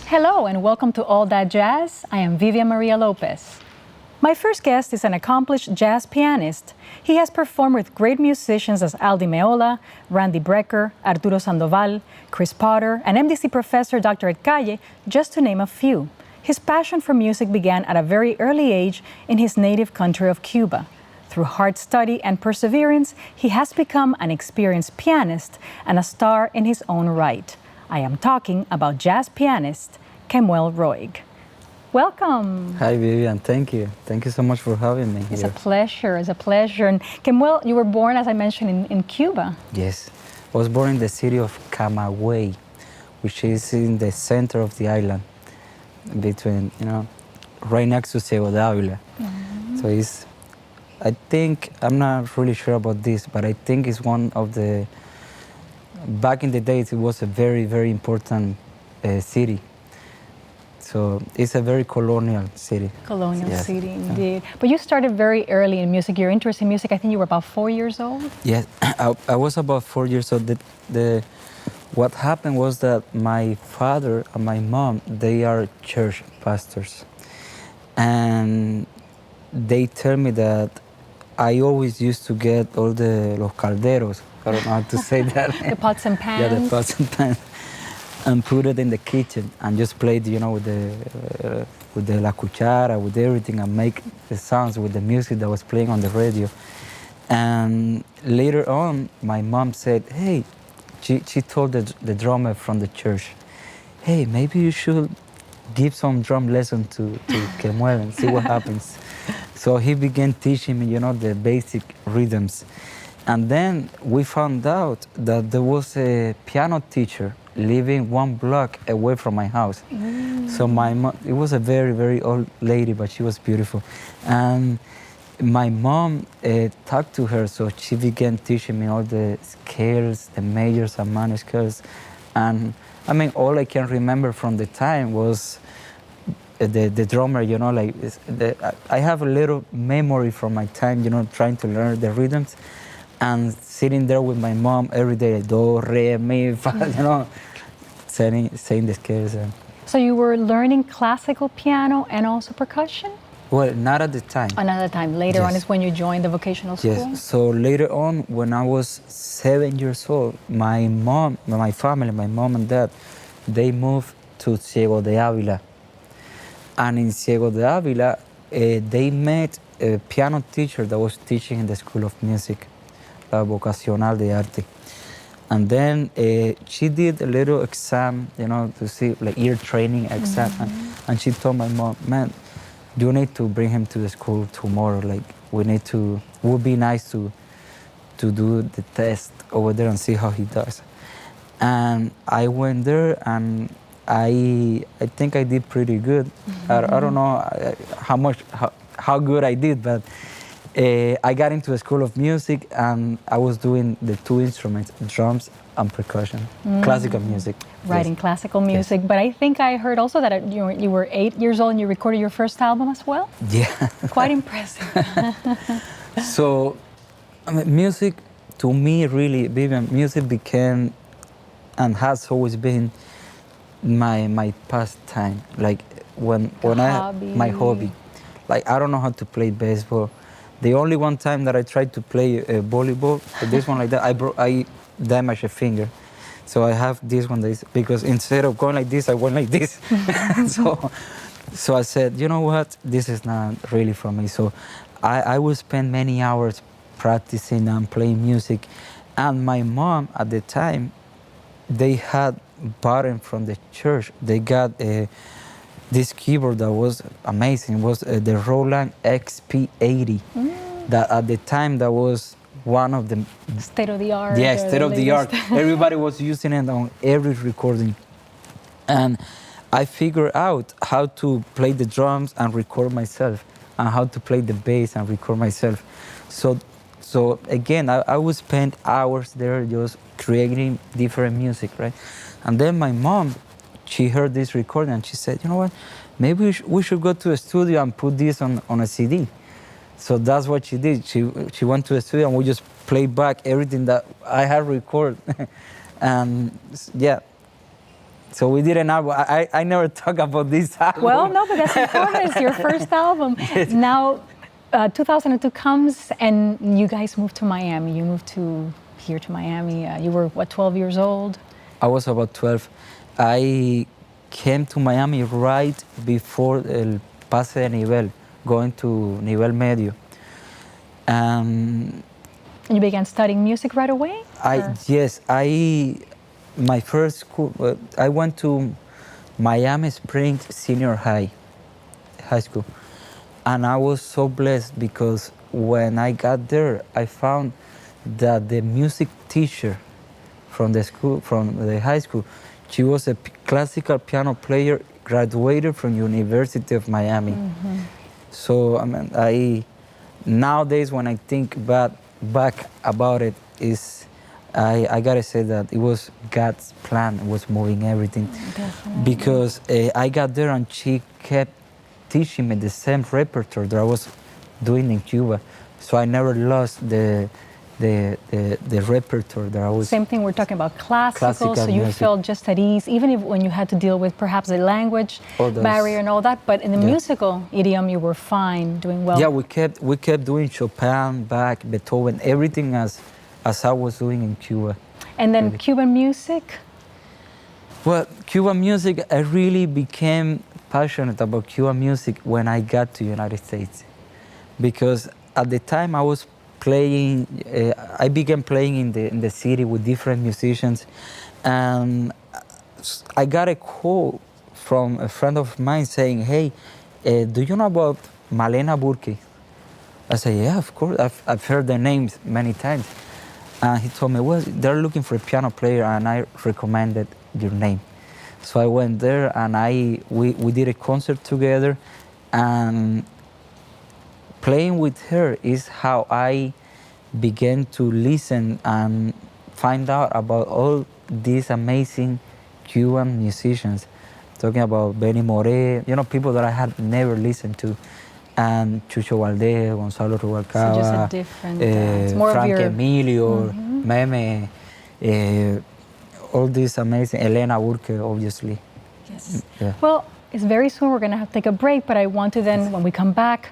Hello and welcome to All That Jazz. I am Viviam Lopez. My first guest is an accomplished jazz pianist. He has performed with great musicians as MEOLA, Randy BRECKER, Arturo Sandoval, Chris Potter, and MDC professor Dr. at CALLE, just to name a few. His passion for music began at a very early age in his native country of Cuba. Through hard study and perseverance, he has become an experienced pianist and a star in his own right. I am talking about jazz pianist Kemuel Roig. Welcome. Hi, Vivian. Thank you. Thank you so much for having me here. It's a pleasure. It's a pleasure. And Kemuel, you were born, as I mentioned, in Cuba. Yes. I was born in the city of Camagüey, which is in the center of the island, between, right next to Ciego de Ávila. So it's, I think, I'm not really sure about this, but I think it's one of the, back in the days, it was a very, very important city. So it's a very colonial city. Colonial Yes. city, indeed. But you started very early in music. Your interest in music, I think you were about 4 years old? Yes, I was about 4 years old. What happened was that my father and my mom, they are church pastors. And they tell me that I always used to get all los calderos. I don't know how to say that. The pots and pans? Yeah, the pots and pans. And put it in the kitchen and just played, with the la cuchara, with everything, and make the sounds with the music that was playing on the radio. And later on, my mom said, hey, she told the drummer from the church, hey, maybe you should give some drum lesson to Kemuel and see what happens. So he began teaching me, the basic rhythms. And then we found out that there was a piano teacher living 1 block away from my house. So my mom, it was a very, very old lady, but she was beautiful. And my mom talked to her, so she began teaching me all the scales, the majors and minor scales. And I mean, all I can remember from the time was the drummer, I have a little memory from my time, trying to learn the rhythms. And sitting there with my mom every day, do, re, mi, fa, saying the scales. So you were learning classical piano and also percussion? Well, not at the time. Another time. Later Yes. on is when you joined the vocational school? Yes. So later on, when I was 7 years old, my family, my mom and dad, they moved to Ciego de Ávila. And in Ciego de Ávila, they met a piano teacher that was teaching in the School of Music. Vocacional de Arte. And then she did a little exam, to see, like ear training exam. And she told my mom, man, you need to bring him to the school tomorrow. Like, would be nice to do the test over there and see how he does. And I went there and I think I did pretty good. I don't know how good I did, but I got into the School of Music and I was doing the 2 instruments, drums and percussion, classical music. Writing classical music, yes. But I think I heard also that you were 8 years old and you recorded your first album as well? Yeah. Quite impressive. So, music, to me, really, Vivian, music became and has always been my pastime. Like my hobby. Like, I don't know how to play baseball. The only one time that I tried to play volleyball, this one like that, I damaged a finger. So I have this one, because instead of going like this, I went like this. So I said, you know what, this is not really for me. So I would spend many hours practicing and playing music. And my mom at the time, they had bought from the church. They got this keyboard that was amazing. It was the Roland XP80. That at the time, that was one of the state of the art. Yeah, state of the art. Everybody was using it on every recording. And I figured out how to play the drums and record myself, and how to play the bass and record myself. So again, I would spend hours there just creating different music, right? And then my mom, she heard this recording and she said, you know what, maybe we should go to a studio and put this on a CD. So that's what she did. She went to a studio and we just played back everything that I had recorded. And yeah, so we did an album. I never talk about this album. Well, no, but that's important. It's your first album. Now, 2002 comes and you guys moved to Miami. You moved here to Miami. You were, what, 12 years old? I was about 12. I came to Miami right before el pase de nivel, going to nivel medio. And you began studying music right away? Yes, my first school, I went to Miami Springs Senior High School. And I was so blessed because when I got there, I found that the music teacher from the school, from the high school, she was a classical piano player, graduated from University of Miami. Mm-hmm. So I mean, nowadays when I think back about it, I gotta say that it was God's plan. It was moving everything. Definitely. Because I got there and she kept teaching me the same repertoire that I was doing in Cuba. So I never lost the repertoire that I was... Same thing, we're talking about classical so you felt just at ease, even if when you had to deal with perhaps the language barrier and all that, but in the musical idiom you were fine, doing well. Yeah, we kept doing Chopin, Bach, Beethoven, everything as I was doing in Cuba. And then Cuban music? Well, Cuban music, I really became passionate about Cuban music when I got to United States. Because at the time I was playing, I began playing in the city with different musicians. And I got a call from a friend of mine saying, hey, do you know about Malena Burki? I said, yeah, of course, I've heard their names many times. And he told me, well, they're looking for a piano player, and I recommended your name. So I went there, and we did a concert together, and playing with her is how I began to listen and find out about all these amazing Cuban musicians. Talking about Benny Moré, you know, people that I had never listened to. And Chucho Valdés, Gonzalo Rubalcaba, so just a different, more Frank of your... Emilio, Meme, all these amazing, Elena Burke, obviously. Yes. Yeah. Well, it's very soon, we're going to have to take a break, but I want to then, when we come back,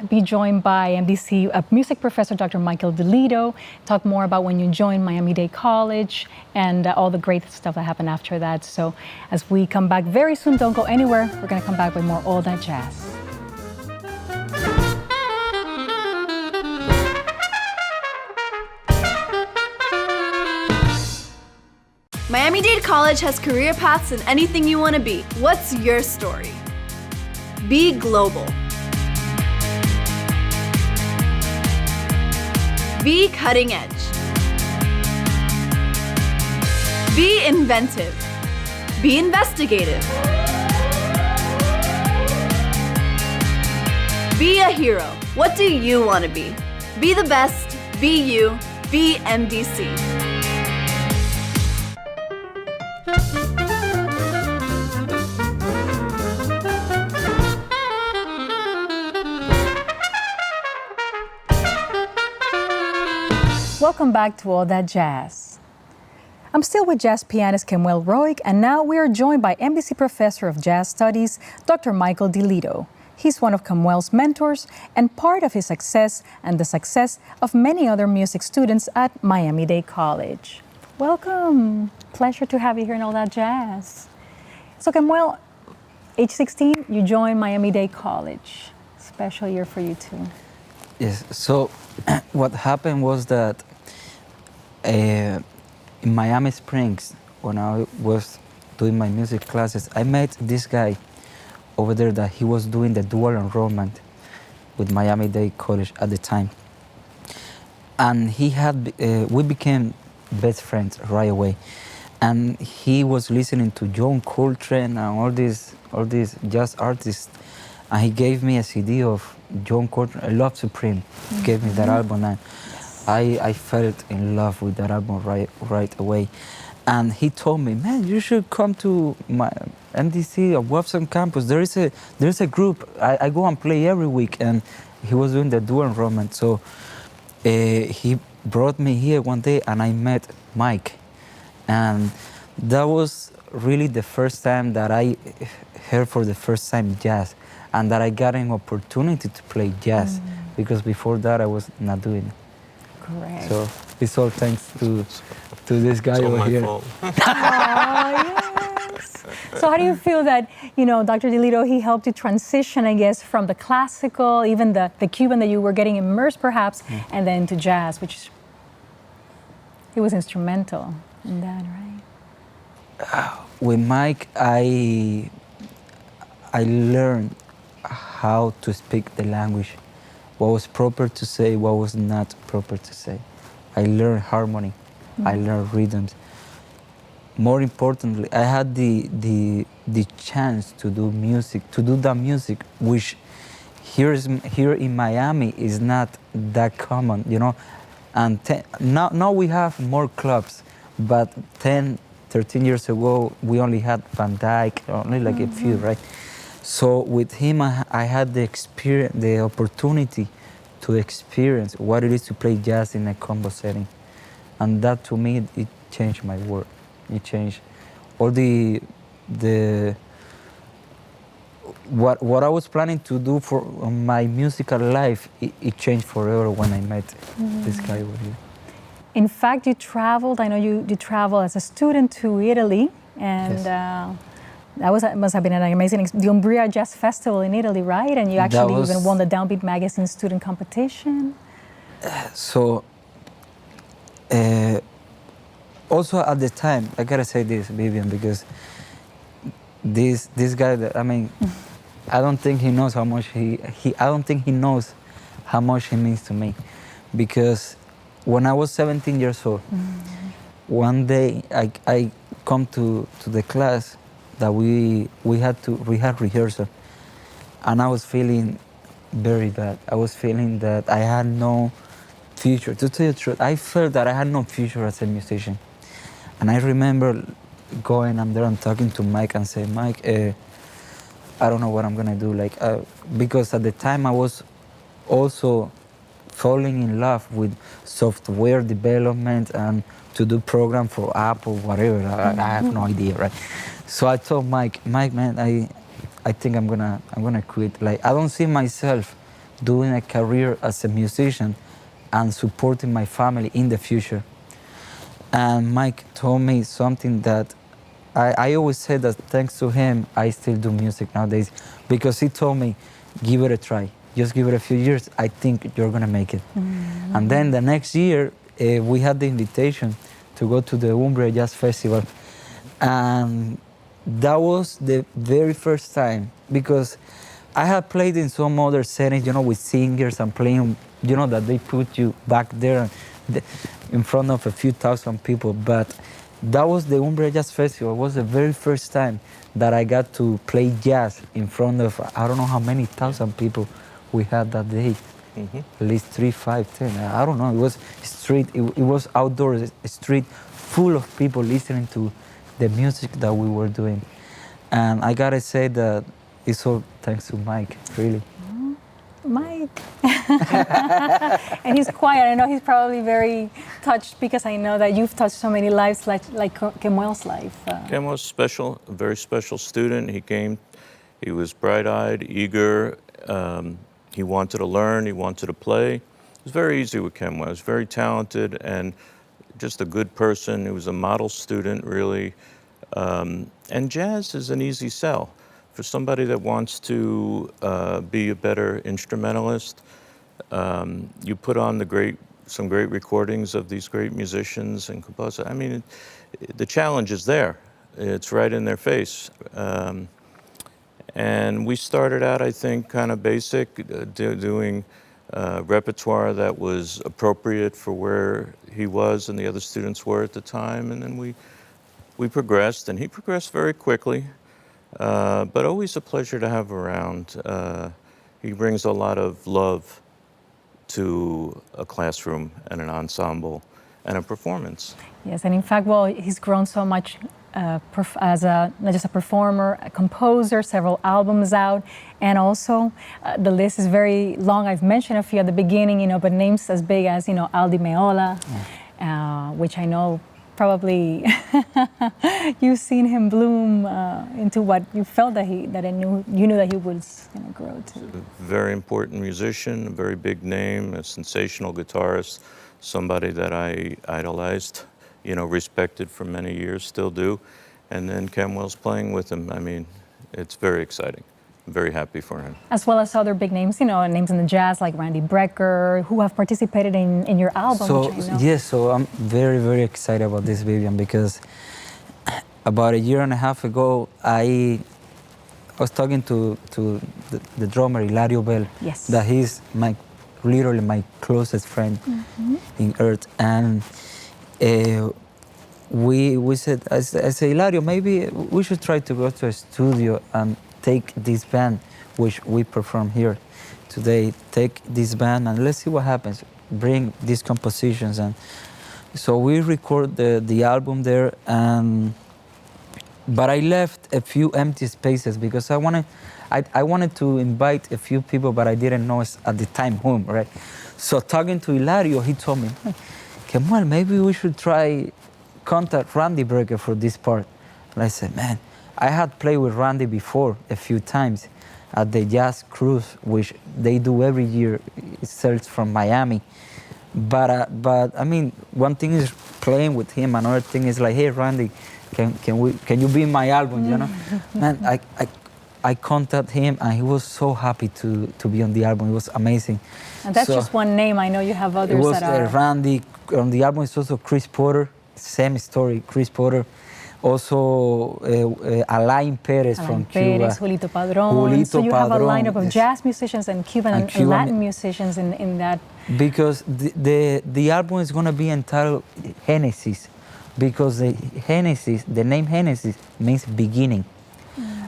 be joined by MDC music professor Dr. Michael DeLido, talk more about when you joined Miami-Dade College and all the great stuff that happened after that. So as we come back very soon, don't go anywhere. We're going to come back with more All That Jazz. Miami-Dade College has career paths in anything you want to be. What's your story? Be global. Be cutting edge. Be inventive. Be investigative. Be a hero. What do you want to be? Be the best. Be you. Be MDC. Welcome back to All That Jazz. I'm still with jazz pianist Kemuel Roig, and now we are joined by MDC Professor of Jazz Studies, Dr. Michael DeLido. He's one of Kemuel's mentors and part of his success and the success of many other music students at Miami-Dade College. Welcome. Pleasure to have you here in All That Jazz. So Kemuel, age 16, you joined Miami-Dade College. Special year for you too. Yes, so what happened was that in Miami Springs, when I was doing my music classes, I met this guy over there that he was doing the dual enrollment with Miami-Dade College at the time. And he had, we became best friends right away. And he was listening to John Coltrane and all these jazz artists. And he gave me a CD of John Coltrane, Love Supreme. He gave me that album, and I fell in love with that album right away. And he told me, man, you should come to my MDC or Wolfson campus. There's a group. I go and play every week. And he was doing the dual enrollment. So he brought me here one day and I met Mike. And that was really the first time that I heard for the first time jazz and that I got an opportunity to play jazz because before that I was not doing it. Correct. So it's all thanks to this guy It's all over my here. fault. Oh, yes. So how do you feel that, you know, Dr. DeLiddo, he helped you transition, I guess, from the classical, even the Cuban that you were getting immersed perhaps, and then to jazz, which he was instrumental in that, right? With Mike, I learned how to speak the language, what was proper to say, what was not proper to say. I learned harmony, I learned rhythms. More importantly, I had the chance to do music, to do that music, which here in Miami is not that common, you know. And now we have more clubs, but 10, 13 years ago, we only had Van Dyke, only like a few, right? So with him, I had the experience, the opportunity to experience what it is to play jazz in a combo setting. And that to me, it changed my work. It changed all what I was planning to do for my musical life, it changed forever when I met this guy over here. In fact, you traveled, I know you traveled as a student to Italy, and Yes. must have been an amazing experience. The Umbria Jazz Festival in Italy, right? And you actually was- even won the Downbeat Magazine student competition. So, also at the time, I gotta say this, Vivian, because this guy, I mean, I don't think he knows how much I don't think he knows how much he means to me, because when I was 17 years old, one day I come to the class that we had rehearsal, and I was feeling very bad. I was feeling that I had no future. To tell you the truth, I felt that I had no future as a musician. And I remember going up there and talking to Mike and saying, Mike, I don't know what I'm gonna do. Like, because at the time I was also falling in love with software development and to do program for Apple, whatever. I have no idea, right? So I told Mike, man, I think I'm gonna quit. Like, I don't see myself doing a career as a musician and supporting my family in the future. And Mike told me something that I always say that thanks to him, I still do music nowadays, because he told me, give it a try. Just give it a few years. I think you're gonna make it. And then the next year, we had the invitation to go to the Umbria Jazz Festival. And that was the very first time, because I had played in some other settings, you know, with singers and playing, you know, that they put you back there in front of a few thousand people. But that was the Umbria Jazz Festival. It was the very first time that I got to play jazz in front of, I don't know how many thousand people we had that day. At least 3, 5, 10. I don't know. It was street. It was outdoors, a street full of people listening to the music that we were doing. And I gotta say that it's all thanks to Mike, really. Mike. And he's quiet. I know he's probably very touched, because I know that you've touched so many lives, like Kemuel's life. Kemuel's special, a very special student. He came, he was bright-eyed, eager. He wanted to learn, he wanted to play. It was very easy with Kemuel. He was very talented and just a good person. He was a model student, really. And jazz is an easy sell. For somebody that wants to be a better instrumentalist, you put on some great recordings of these great musicians and composers. I mean, the challenge is there. It's right in their face. And we started out, I think, kind of basic, doing repertoire that was appropriate for where he was and the other students were at the time. And then we progressed, and he progressed very quickly. But always a pleasure to have around. He brings a lot of love to a classroom and an ensemble. and a performance. Yes, and in fact, well, he's grown so much as not just a performer, a composer, several albums out, and also the list is very long. I've mentioned a few at the beginning, but names as big as, MEOLA, which I know probably you've seen him bloom into what you felt that you knew that he was going to grow to. A very important musician, a very big name, a sensational guitarist, somebody that I idolized, respected for many years, still do. And then Kemuel's playing with him. I mean, it's very exciting. I'm very happy for him. As well as other big names, names in the jazz like BRECKER, who have participated in your album, which I know. Yes, so I'm very, very excited about this, Viviam, because about a year and a half ago, I was talking to the drummer, Hilario Bell, yes, that he's literally my closest friend in earth. And we said, I said, Hilario, maybe we should try to go to a studio and take this band, which we perform here today, take this band and let's see what happens. Bring these compositions. And so we record the album there, but I left a few empty spaces because I wanted to invite a few people, but I didn't know at the time whom, right? So talking to Hilario, he told me, Kemuel, maybe we should try contact Randy Brecker for this part. And I said, man, I had played with Randy before a few times at the Jazz Cruise, which they do every year. It starts from Miami. But I mean, one thing is playing with him, another thing is like, hey, Randy, can you be in my album, Man, I contacted him and he was so happy to be on the album. It was amazing. And that's just one name. I know you have others it was, that are... Randy, on the album is also Chris Porter, same story, Chris Porter. Also, ALAIN PEREZ from Cuba. Julito Padron. So you have a lineup of jazz musicians and Cuban and Latin musicians in that. Because the album is going to be entitled Genesis, because the name Genesis means beginning.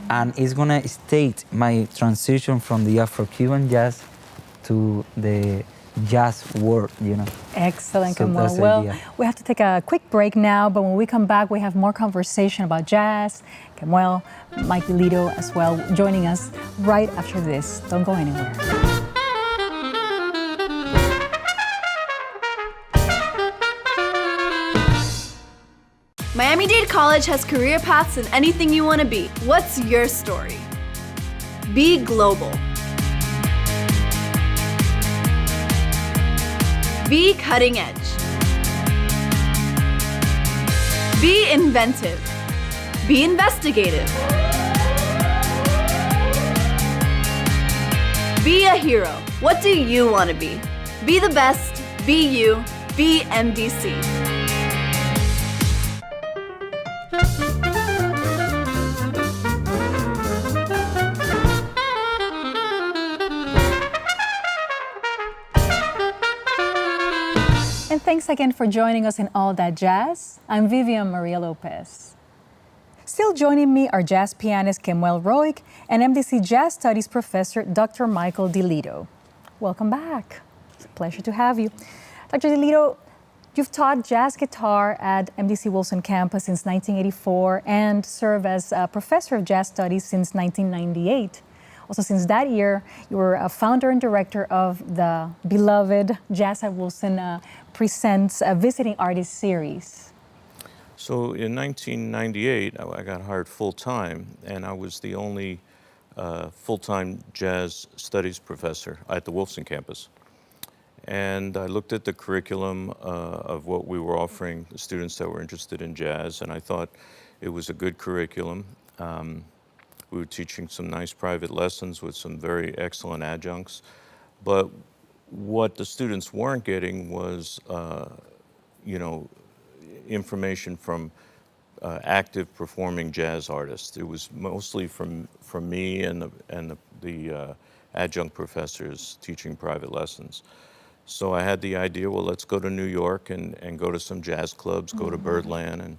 And it's going to state my transition from the Afro-Cuban jazz to the jazz world, Excellent, so Kemuel. Well, we have to take a quick break now, but when we come back, we have more conversation about jazz. Kemuel, Mike Liddo as well, joining us right after this. Don't go anywhere. Miami-Dade College has career paths in anything you want to be. What's your story? Be global. Be cutting edge. Be inventive. Be investigative. Be a hero. What do you want to be? Be the best. Be you. Be MDC. And thanks again for joining us in All That Jazz. I'm Viviam Maria Lopez. Still joining me are jazz pianist Kemuel Roig and MDC Jazz Studies professor Dr. Michael DeLiddo. Welcome back. It's a pleasure to have you. Dr. DeLiddo, you've taught jazz guitar at MDC Wolfson campus since 1984 and served as a professor of jazz studies since 1998. Also, since that year, you were a founder and director of the beloved Jazz at Wolfson Presents a Visiting Artist Series. So in 1998, I got hired full-time, and I was the only full-time jazz studies professor at the Wolfson campus. And I looked at the curriculum of what we were offering the students that were interested in jazz, and I thought it was a good curriculum. We were teaching some nice private lessons with some very excellent adjuncts. But what the students weren't getting was, information from active performing jazz artists. It was mostly from me and the adjunct professors teaching private lessons. So I had the idea, well, let's go to New York and go to some jazz clubs, go to Birdland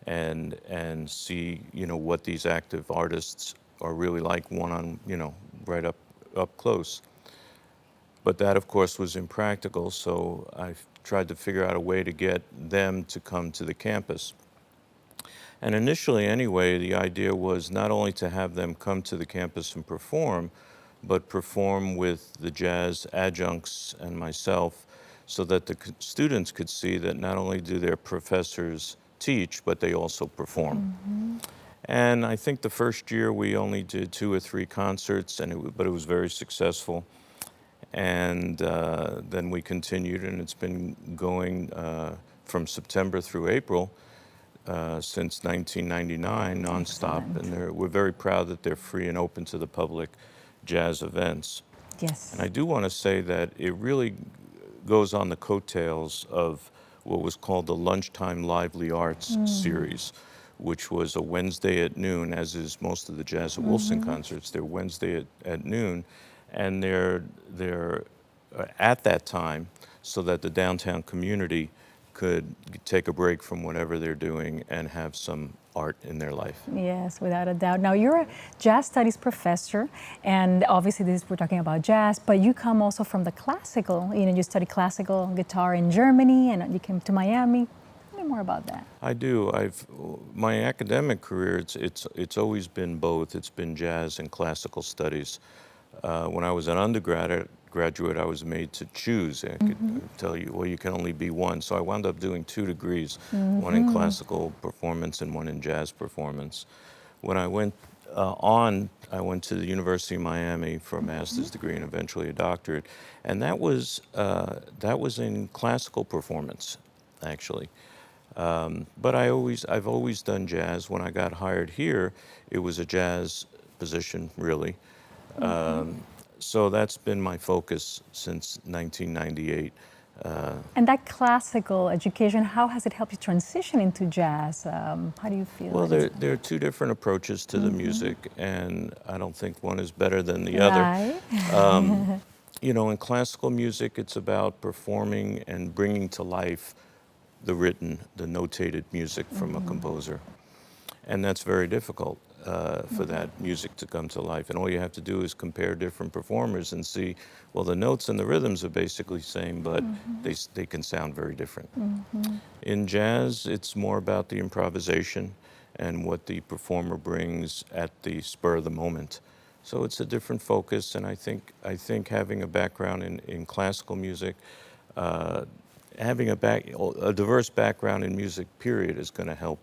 and see, what these active artists are really like right up close. But that, of course, was impractical, so I tried to figure out a way to get them to come to the campus. And initially, anyway, the idea was not only to have them come to the campus and perform, but perform with the jazz adjuncts and myself so that the students could see that not only do their professors teach, but they also perform. And I think the first year we only did 2 or 3 concerts, but it was very successful. And then we continued, and it's been going from September through April since 1999, nonstop. And we're very proud that they're free and open to the public jazz events. Yes. And I do want to say that it really goes on the coattails of what was called the Lunchtime Lively Arts series, which was a Wednesday at noon, as is most of the Jazz at Wolfson concerts. They're Wednesday at noon, and they're at that time so that the downtown community could take a break from whatever they're doing and have some art in their life. Yes, without a doubt. Now, you're a jazz studies professor, and obviously we're talking about jazz, but you come also from the classical. You study classical guitar in Germany, and you came to Miami. Tell me more about that. I do. My academic career, it's always been both. It's been jazz and classical studies. When I was an undergraduate, I was made to choose. I could tell you, well, you can only be one. So I wound up doing 2 degrees, one in classical performance and one in jazz performance. When I went I went to the University of Miami for a master's degree and eventually a doctorate. And that was in classical performance, actually. But I've always done jazz. When I got hired here, it was a jazz position, really. So that's been my focus since 1998. And that classical education, how has it helped you transition into jazz? How do you feel? Well, there are 2 different approaches to the music, and I don't think one is better than the other. Right. You know, in classical music, it's about performing and bringing to life the written, the notated music from a composer. And that's very difficult for that music to come to life. And all you have to do is compare different performers and see, well, the notes and the rhythms are basically the same, but they can sound very different. In jazz, it's more about the improvisation and what the performer brings at the spur of the moment. So it's a different focus, and I think having a background in classical music, having a diverse background in music, period, is going to help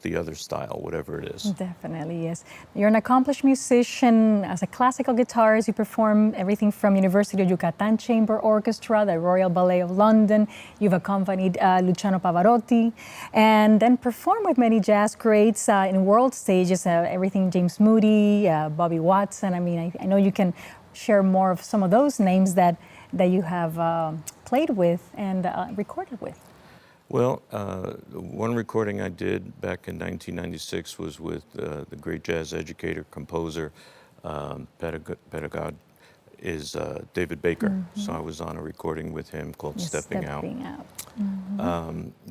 the other style, whatever it is. Definitely, yes. You're an accomplished musician. As a classical guitarist, you perform everything from University of Yucatan Chamber Orchestra, the Royal Ballet of London. You've accompanied Luciano Pavarotti, and then performed with many jazz greats in world stages, everything James Moody, Bobby Watson. I mean, I know you can share more of some of those names that you have played with and recorded with. Well, one recording I did back in 1996 was with the great jazz educator, composer, pedagogue, is David Baker. So I was on a recording with him called Stepping Out.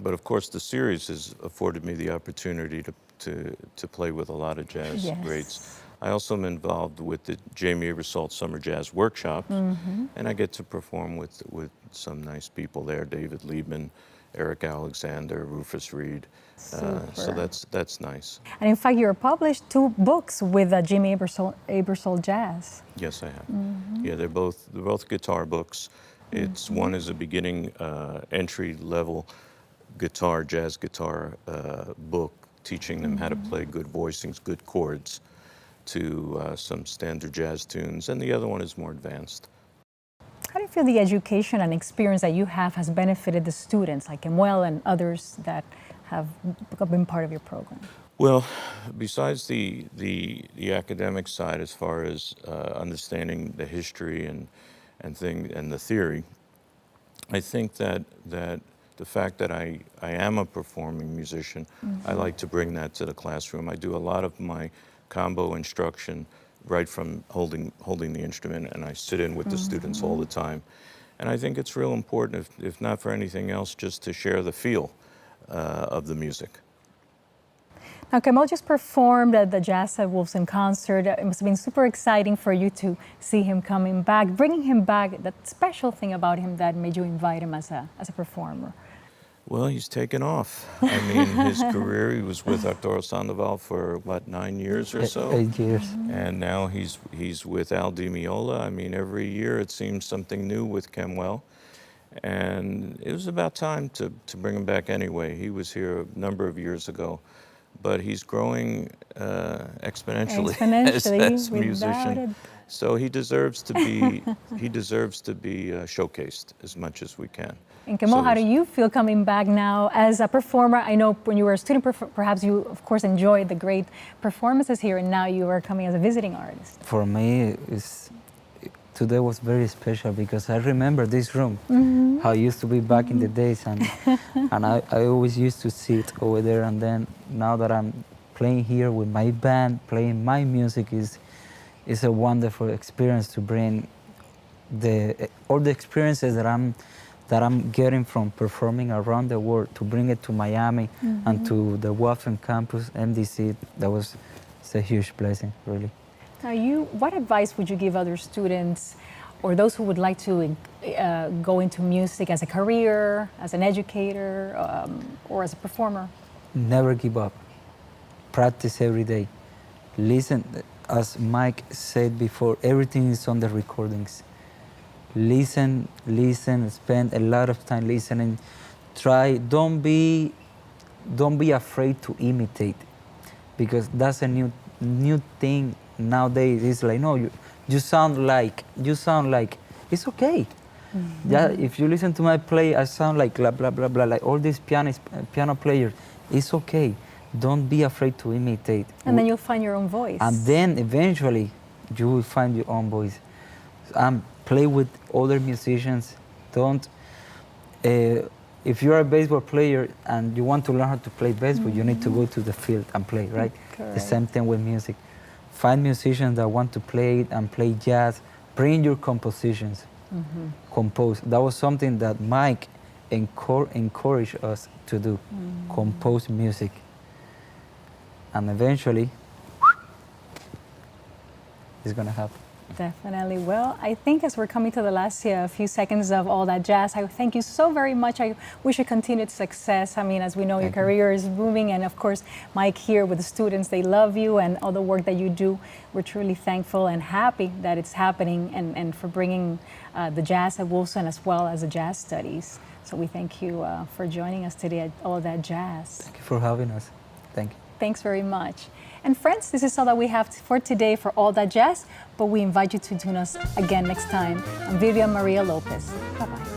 But of course, the series has afforded me the opportunity to play with a lot of jazz greats. I also am involved with the Jamie Aebersold Summer Jazz Workshop, and I get to perform with some nice people there, David Liebman, Eric Alexander, Rufus Reed. So that's nice. And in fact, you published 2 books with Jimmy Aebersold Jazz. Yes, I have. Yeah, they're both guitar books. It's one is a beginning entry-level jazz guitar book, teaching them how to play good voicings, good chords to some standard jazz tunes, and the other one is more advanced. How do you feel the education and experience that you have has benefited the students like Kemuel and others that have been part of your program? Well, besides the academic side, as far as understanding the history and the theory, I think that the fact that I am a performing musician, I like to bring that to the classroom. I do a lot of my combo instruction right from holding the instrument, and I sit in with the students all the time. And I think it's real important, if not for anything else, just to share the feel of the music. Now, Kemuel just performed at the Jazz at Wolfson concert. It must have been super exciting for you to see him coming back, bringing him back. That special thing about him that made you invite him as a performer. Well, he's taken off. I mean, his career, he was with Arturo Sandoval for, what, 9 years or so? 8 years. And now he's with MEOLA. I mean, every year it seems something new with Kemuel. And it was about time to bring him back anyway. He was here a number of years ago. But he's growing exponentially as a musician. So he deserves to be showcased as much as we can. And Kemuel, how do you feel coming back now as a performer? I know when you were a student, perhaps you, of course, enjoyed the great performances here, and now you are coming as a visiting artist. For me, today was very special because I remember this room, how it used to be back in the days, and I always used to sit over there, and then now that I'm playing here with my band, playing my music is a wonderful experience to bring all the experiences that I'm getting from performing around the world, to bring it to Miami and to the Wolfson campus, MDC. It's a huge blessing, really. Now, what advice would you give other students or those who would like to go into music as a career, as an educator, or as a performer? Never give up. Practice every day. Listen, as Mike said before, everything is on the recordings. Listen, spend a lot of time listening. Try, don't be afraid to imitate, because that's a new thing nowadays. It's like, no, you sound like, it's okay. Yeah, if you listen to my play, I sound like blah, blah, blah, blah, like all these piano players. It's okay. Don't be afraid to imitate. And then you'll find your own voice. And then eventually you will find your own voice. Play with other musicians. Don't, if you're a baseball player and you want to learn how to play baseball, you need to go to the field and play, right? Correct. The same thing with music. Find musicians that want to play it and play jazz. Bring your compositions. Compose. That was something that Mike encouraged us to do. Compose music. And eventually, it's gonna happen. Definitely. Well, I think as we're coming to the last few seconds of All That Jazz, I thank you so very much. I wish you continued success. I mean, as we know, your career is booming, and of course, Mike here with the students, they love you and all the work that you do. We're truly thankful and happy that it's happening, and for bringing the jazz at Wolfson as well as the jazz studies. So we thank you for joining us today at All That Jazz. Thank you for having us. Thank you. Thanks very much. And friends, this is all that we have for today for All That Jazz, but we invite you to tune us again next time. I'm Viviam Maria Lopez. Bye-bye.